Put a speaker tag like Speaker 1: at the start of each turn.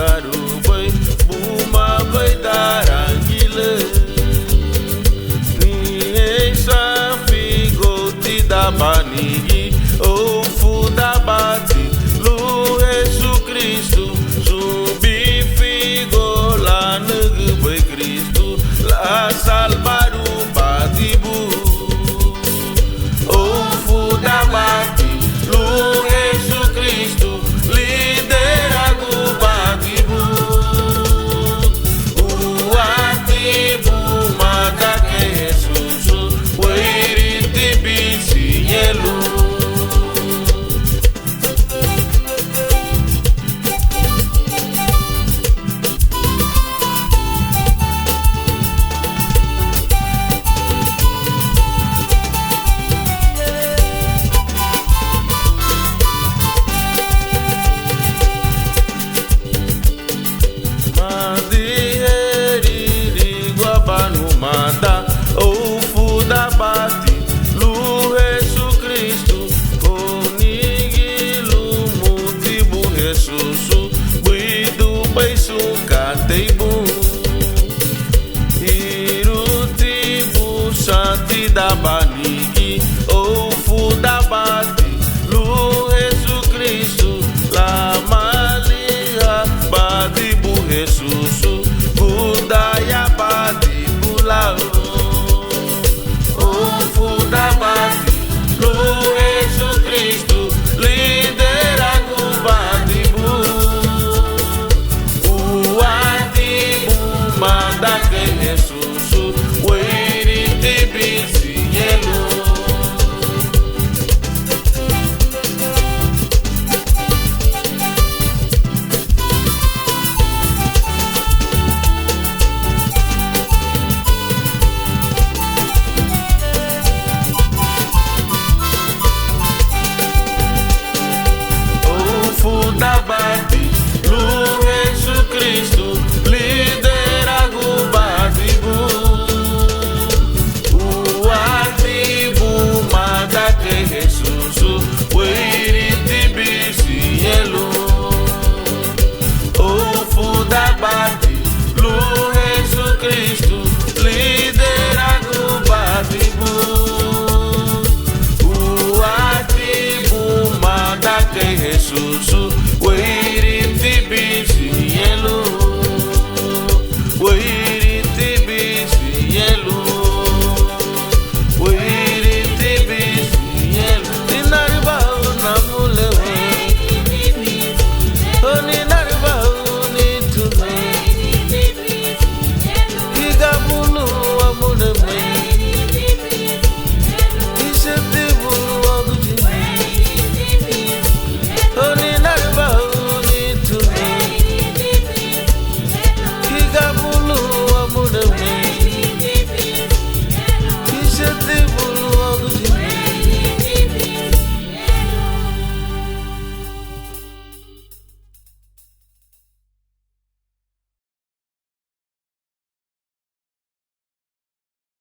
Speaker 1: Sarubai Buma Baidarangile Ni Safigo Tidabanigi O Fudabati Lu Jesus Cristo Subi Figo La Nugbai Cristo La Salvaru Batibu O Fudabati Lu Jesus Cristo Lidera Gubatibu O Atibu Matake Jesus Wairiti Bisi Yelu Manda o Fudabati Lu Jesus Cristo Onigilo Mutibu Jesus Buidu Baisu Kateibu Irutibu Santi Dabanigi O Fudabati Lu Jesus Cristo La Malia Badibu Jesus Budaya Badi O Fudabati Lu Jesus Cristo Lidera Gubatibu O Atibu Manda quem Jesus